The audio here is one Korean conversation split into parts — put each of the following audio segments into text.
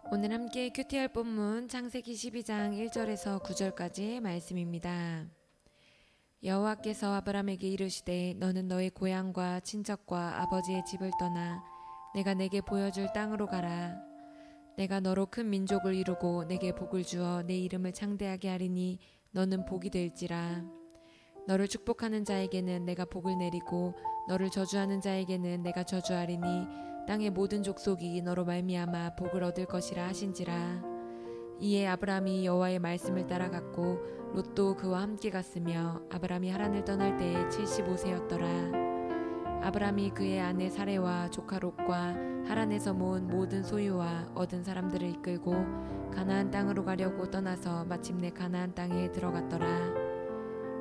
오늘 함께 큐티할 본문 창세기 12장 1절에서 9절까지의 말씀입니다. 여호와께서 아브라함에게 이르시되 너는 너의 고향과 친척과 아버지의 집을 떠나 내가 내게 보여줄 땅으로 가라. 내가 너로 큰 민족을 이루고 내게 복을 주어 내 이름을 창대하게 하리니 너는 복이 될지라. 너를 축복하는 자에게는 내가 복을 내리고 너를 저주하는 자에게는 내가 저주하리니 땅의 모든 족속이 너로 말미암아 복을 얻을 것이라 하신지라. 이에 아브라함이 여호와의 말씀을 따라갔고 롯도 그와 함께 갔으며 아브라함이 하란을 떠날 때에 75세였더라. 아브라함이 그의 아내 사레와 조카 롯과 하란에서 모은 모든 소유와 얻은 사람들을 이끌고 가나안 땅으로 가려고 떠나서 마침내 가나안 땅에 들어갔더라.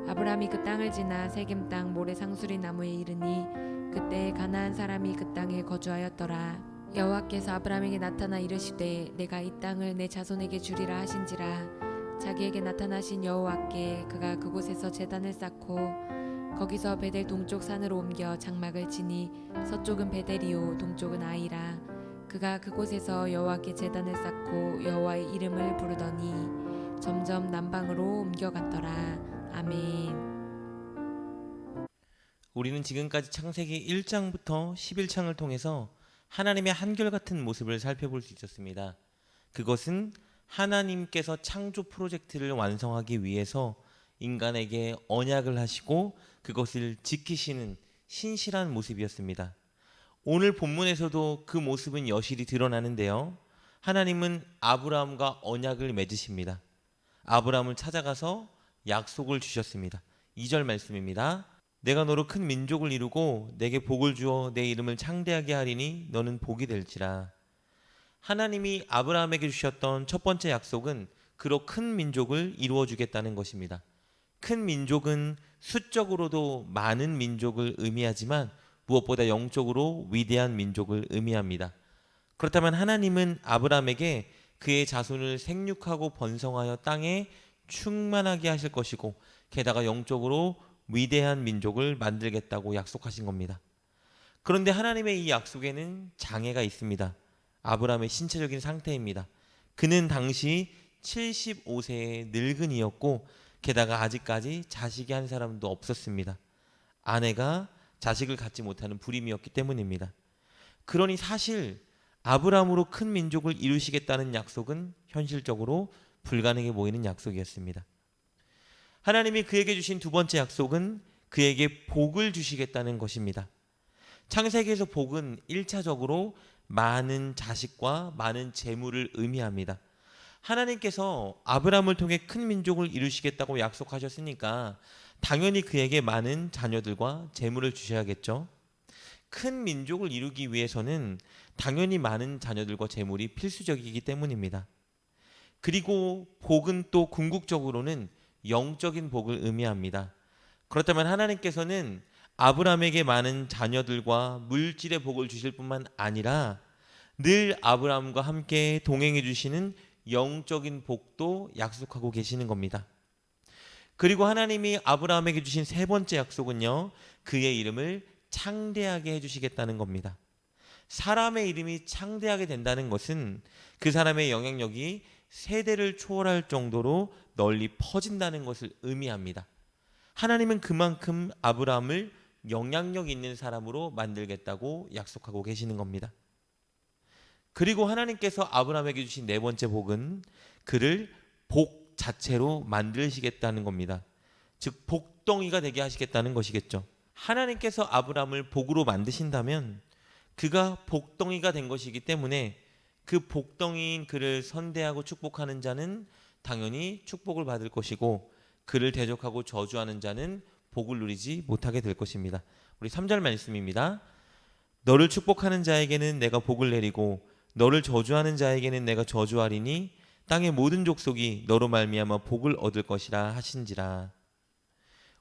아브라함이 그 땅을 지나 세겜 땅 모래 상수리 나무에 이르니 그때 가나안 사람이 그 땅에 거주하였더라. 여호와께서 아브라함에게 나타나 이르시되 내가 이 땅을 내 자손에게 주리라 하신지라. 자기에게 나타나신 여호와께 그가 그곳에서 제단을 쌓고 거기서 베델 동쪽 산으로 옮겨 장막을 치니 서쪽은 베델이요 동쪽은 아이라. 그가 그곳에서 여호와께 제단을 쌓고 여호와의 이름을 부르더니 점점 남방으로 옮겨갔더라. 아멘. 우리는 지금까지 창세기 1장부터 11장을 통해서 하나님의 한결같은 모습을 살펴볼 수 있었습니다. 그것은 하나님께서 창조 프로젝트를 완성하기 위해서 인간에게 언약을 하시고 그것을 지키시는 신실한 모습이었습니다. 오늘 본문에서도 그 모습은 여실히 드러나는데요. 하나님은 아브라함과 언약을 맺으십니다. 아브라함을 찾아가서 약속을 주셨습니다. 2절 말씀입니다. 내가 너로 큰 민족을 이루고 내게 복을 주어 내 이름을 창대하게 하리니 너는 복이 될지라. 하나님이 아브라함에게 주셨던 첫 번째 약속은 그로 큰 민족을 이루어 주겠다는 것입니다. 큰 민족은 수적으로도 많은 민족을 의미하지만 무엇보다 영적으로 위대한 민족을 의미합니다. 그렇다면 하나님은 아브라함에게 그의 자손을 생육하고 번성하여 땅에 충만하게 하실 것이고 게다가 영적으로 위대한 민족을 만들겠다고 약속하신 겁니다. 그런데 하나님의 이 약속에는 장애가 있습니다. 아브라함의 신체적인 상태입니다. 그는 당시 75세의 늙은이였고 게다가 아직까지 자식이 한 사람도 없었습니다. 아내가 자식을 갖지 못하는 불임이었기 때문입니다. 그러니 사실 아브라함으로 큰 민족을 이루시겠다는 약속은 현실적으로 불가능해 보이는 약속이었습니다. 하나님이 그에게 주신 두 번째 약속은 그에게 복을 주시겠다는 것입니다. 창세기에서 복은 1차적으로 많은 자식과 많은 재물을 의미합니다. 하나님께서 아브라함을 통해 큰 민족을 이루시겠다고 약속하셨으니까 당연히 그에게 많은 자녀들과 재물을 주셔야겠죠. 큰 민족을 이루기 위해서는 당연히 많은 자녀들과 재물이 필수적이기 때문입니다. 그리고 복은 또 궁극적으로는 영적인 복을 의미합니다. 그렇다면 하나님께서는 아브라함에게 많은 자녀들과 물질의 복을 주실 뿐만 아니라 늘 아브라함과 함께 동행해 주시는 영적인 복도 약속하고 계시는 겁니다. 그리고 하나님이 아브라함에게 주신 세 번째 약속은요, 그의 이름을 창대하게 해주시겠다는 겁니다. 사람의 이름이 창대하게 된다는 것은 그 사람의 영향력이 세대를 초월할 정도로 널리 퍼진다는 것을 의미합니다. 하나님은 그만큼 아브라함을 영향력 있는 사람으로 만들겠다고 약속하고 계시는 겁니다. 그리고 하나님께서 아브라함에게 주신 네 번째 복은 그를 복 자체로 만드시겠다는 겁니다. 즉 복덩이가 되게 하시겠다는 것이겠죠. 하나님께서 아브라함을 복으로 만드신다면 그가 복덩이가 된 것이기 때문에 그 복덩이인 그를 선대하고 축복하는 자는 당연히 축복을 받을 것이고 그를 대적하고 저주하는 자는 복을 누리지 못하게 될 것입니다. 우리 3절 말씀입니다. 너를 축복하는 자에게는 내가 복을 내리고 너를 저주하는 자에게는 내가 저주하리니 땅의 모든 족속이 너로 말미암아 복을 얻을 것이라 하신지라.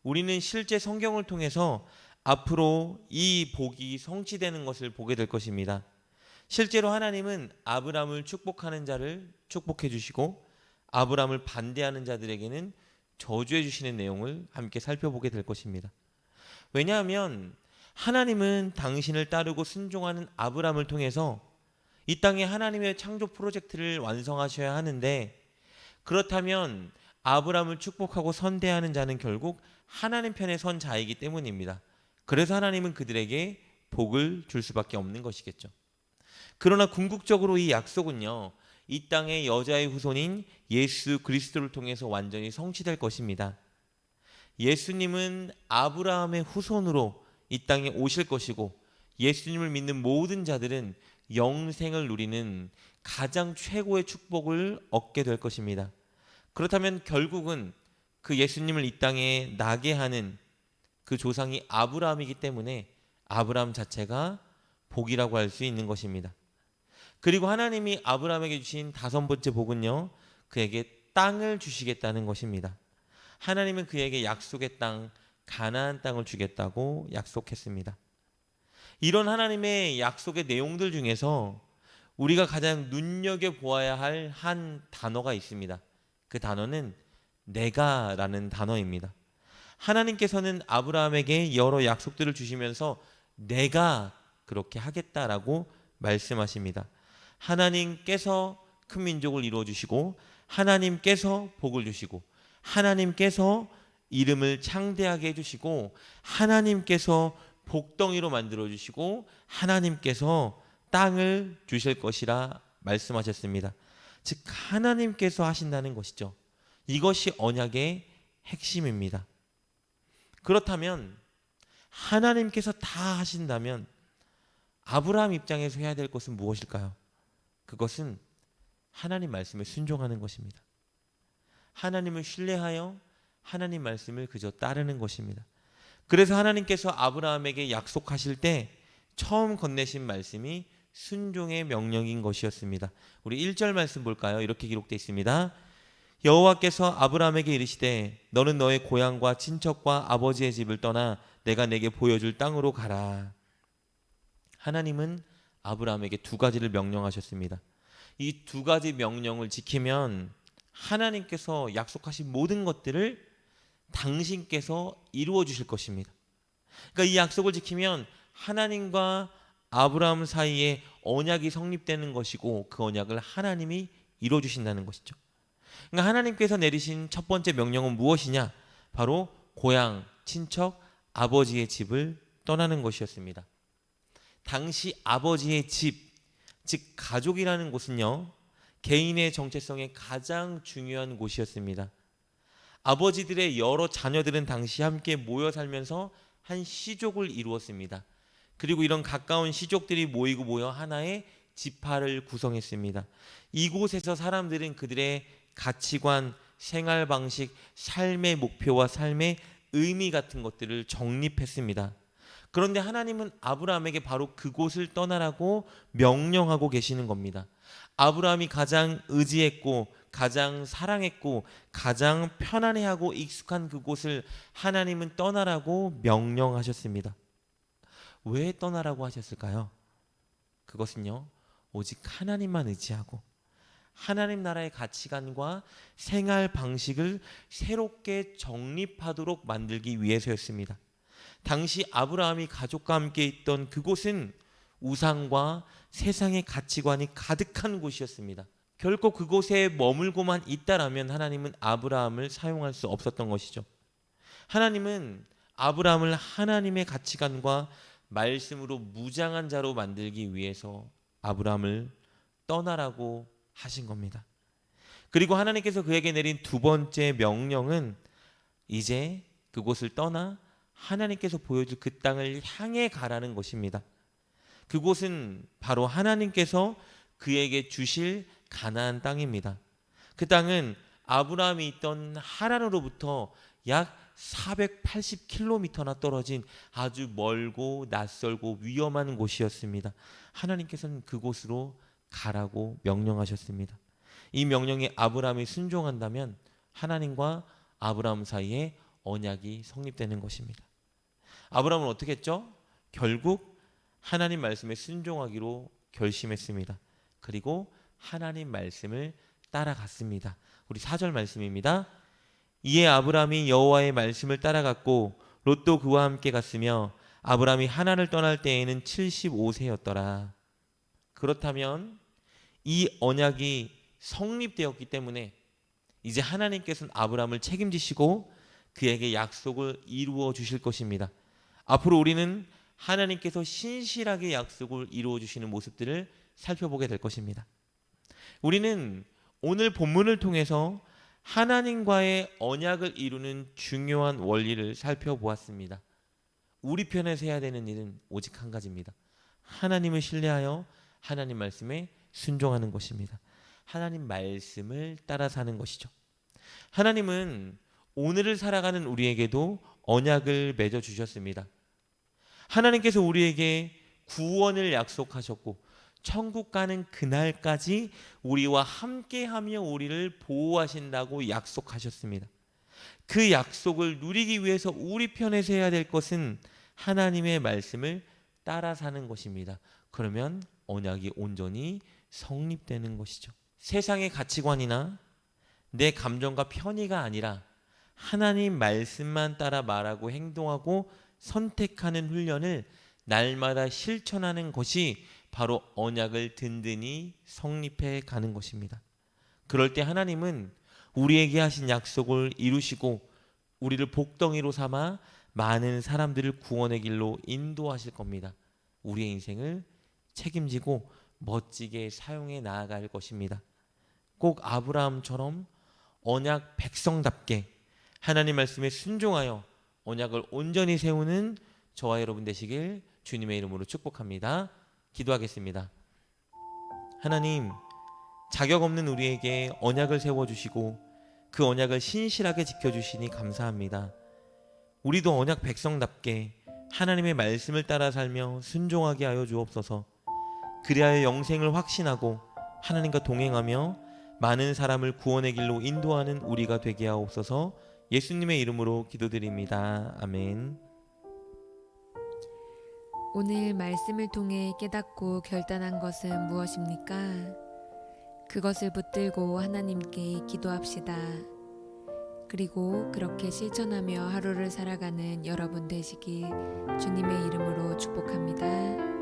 우리는 실제 성경을 통해서 앞으로 이 복이 성취되는 것을 보게 될 것입니다. 실제로 하나님은 아브라함을 축복하는 자를 축복해 주시고 아브라함을 반대하는 자들에게는 저주해 주시는 내용을 함께 살펴보게 될 것입니다. 왜냐하면 하나님은 당신을 따르고 순종하는 아브라함을 통해서 이 땅에 하나님의 창조 프로젝트를 완성하셔야 하는데, 그렇다면 아브라함을 축복하고 선대하는 자는 결국 하나님 편에 선 자이기 때문입니다. 그래서 하나님은 그들에게 복을 줄 수밖에 없는 것이겠죠. 그러나 궁극적으로 이 약속은요, 이 땅의 여자의 후손인 예수 그리스도를 통해서 완전히 성취될 것입니다. 예수님은 아브라함의 후손으로 이 땅에 오실 것이고, 예수님을 믿는 모든 자들은 영생을 누리는 가장 최고의 축복을 얻게 될 것입니다. 그렇다면 결국은 그 예수님을 이 땅에 나게 하는 그 조상이 아브라함이기 때문에 아브라함 자체가 복이라고 할 수 있는 것입니다. 그리고 하나님이 아브라함에게 주신 다섯 번째 복은요, 그에게 땅을 주시겠다는 것입니다. 하나님은 그에게 약속의 땅, 가나안 땅을 주겠다고 약속했습니다. 이런 하나님의 약속의 내용들 중에서 우리가 가장 눈여겨보아야 할 한 단어가 있습니다. 그 단어는 내가라는 단어입니다. 하나님께서는 아브라함에게 여러 약속들을 주시면서 내가 그렇게 하겠다라고 말씀하십니다. 하나님께서 큰 민족을 이루어 주시고, 하나님께서 복을 주시고, 하나님께서 이름을 창대하게 해주시고, 하나님께서 복덩이로 만들어 주시고, 하나님께서 땅을 주실 것이라 말씀하셨습니다. 즉 하나님께서 하신다는 것이죠. 이것이 언약의 핵심입니다. 그렇다면 하나님께서 다 하신다면 아브라함 입장에서 해야 될 것은 무엇일까요? 그것은 하나님 말씀에 순종하는 것입니다. 하나님을 신뢰하여 하나님 말씀을 그저 따르는 것입니다. 그래서 하나님께서 아브라함에게 약속하실 때 처음 건네신 말씀이 순종의 명령인 것이었습니다. 우리 1절 말씀 볼까요? 이렇게 기록되어 있습니다. 여호와께서 아브라함에게 이르시되 너는 너의 고향과 친척과 아버지의 집을 떠나 내가 내게 보여줄 땅으로 가라. 하나님은 아브라함에게 두 가지를 명령하셨습니다. 이 두 가지 명령을 지키면 하나님께서 약속하신 모든 것들을 당신께서 이루어 주실 것입니다. 그러니까 이 약속을 지키면 하나님과 아브라함 사이에 언약이 성립되는 것이고, 그 언약을 하나님이 이루어 주신다는 것이죠. 그러니까 하나님께서 내리신 첫 번째 명령은 무엇이냐? 바로 고향, 친척, 아버지의 집을 떠나는 것이었습니다. 당시 아버지의 집, 즉 가족이라는 곳은요, 개인의 정체성에 가장 중요한 곳이었습니다. 아버지들의 여러 자녀들은 당시 함께 모여 살면서 한 시족을 이루었습니다. 그리고 이런 가까운 시족들이 모여 하나의 지파를 구성했습니다. 이곳에서 사람들은 그들의 가치관, 생활 방식, 삶의 목표와 삶의 의미 같은 것들을 정립했습니다. 그런데 하나님은 아브라함에게 바로 그곳을 떠나라고 명령하고 계시는 겁니다. 아브라함이 가장 의지했고, 가장 사랑했고, 가장 편안해하고 익숙한 그곳을 하나님은 떠나라고 명령하셨습니다. 왜 떠나라고 하셨을까요? 그것은요, 오직 하나님만 의지하고 하나님 나라의 가치관과 생활 방식을 새롭게 정립하도록 만들기 위해서였습니다. 당시 아브라함이 가족과 함께 있던 그곳은 우상과 세상의 가치관이 가득한 곳이었습니다. 결코 그곳에 머물고만 있다라면 하나님은 아브라함을 사용할 수 없었던 것이죠. 하나님은 아브라함을 하나님의 가치관과 말씀으로 무장한 자로 만들기 위해서 아브라함을 떠나라고 하신 겁니다. 그리고 하나님께서 그에게 내린 두 번째 명령은 이제 그곳을 떠나 하나님께서 보여줄 그 땅을 향해 가라는 것입니다. 그곳은 바로 하나님께서 그에게 주실 가나안 땅입니다. 그 땅은 아브라함이 있던 하란으로부터 약 480km나 떨어진 아주 멀고 낯설고 위험한 곳이었습니다. 하나님께서는 그곳으로 가라고 명령하셨습니다. 이 명령에 아브라함이 순종한다면 하나님과 아브라함 사이에 언약이 성립되는 것입니다. 아브라함은 어떻게 했죠? 결국 하나님 말씀에 순종하기로 결심했습니다. 그리고 하나님 말씀을 따라갔습니다. 우리 4절 말씀입니다. 이에 아브라함이 여호와의 말씀을 따라갔고 롯도 그와 함께 갔으며 아브라함이 하란을 떠날 때에는 75세였더라. 그렇다면 이 언약이 성립되었기 때문에 이제 하나님께서는 아브라함을 책임지시고 그에게 약속을 이루어 주실 것입니다. 앞으로 우리는 하나님께서 신실하게 약속을 이루어 주시는 모습들을 살펴보게 될 것입니다. 우리는 오늘 본문을 통해서 하나님과의 언약을 이루는 중요한 원리를 살펴보았습니다. 우리 편에서 해야 되는 일은 오직 한 가지입니다. 하나님을 신뢰하여 하나님 말씀에 순종하는 것입니다. 하나님 말씀을 따라 사는 것이죠. 하나님은 오늘을 살아가는 우리에게도 언약을 맺어 주셨습니다. 하나님께서 우리에게 구원을 약속하셨고 천국 가는 그날까지 우리와 함께하며 우리를 보호하신다고 약속하셨습니다. 그 약속을 누리기 위해서 우리 편에서 해야 될 것은 하나님의 말씀을 따라 사는 것입니다. 그러면 언약이 온전히 성립되는 것이죠. 세상의 가치관이나 내 감정과 편의가 아니라 하나님 말씀만 따라 말하고 행동하고 선택하는 훈련을 날마다 실천하는 것이 바로 언약을 든든히 성립해 가는 것입니다. 그럴 때 하나님은 우리에게 하신 약속을 이루시고 우리를 복덩이로 삼아 많은 사람들을 구원의 길로 인도하실 겁니다. 우리의 인생을 책임지고 멋지게 사용해 나아갈 것입니다. 꼭 아브라함처럼 언약 백성답게 하나님 말씀에 순종하여 언약을 온전히 세우는 저와 여러분 되시길 주님의 이름으로 축복합니다. 기도하겠습니다. 하나님, 자격 없는 우리에게 언약을 세워주시고 그 언약을 신실하게 지켜주시니 감사합니다. 우리도 언약 백성답게 하나님의 말씀을 따라 살며 순종하게 하여 주옵소서. 그리하여 영생을 확신하고 하나님과 동행하며 많은 사람을 구원의 길로 인도하는 우리가 되게 하옵소서. 예수님의 이름으로 기도드립니다. 아멘. 오늘 말씀을 통해 깨닫고 결단한 것은 무엇입니까? 그것을 붙들고 하나님께 기도합시다. 그리고 그렇게 실천하며 하루를 살아가는 여러분 되시길 주님의 이름으로 축복합니다.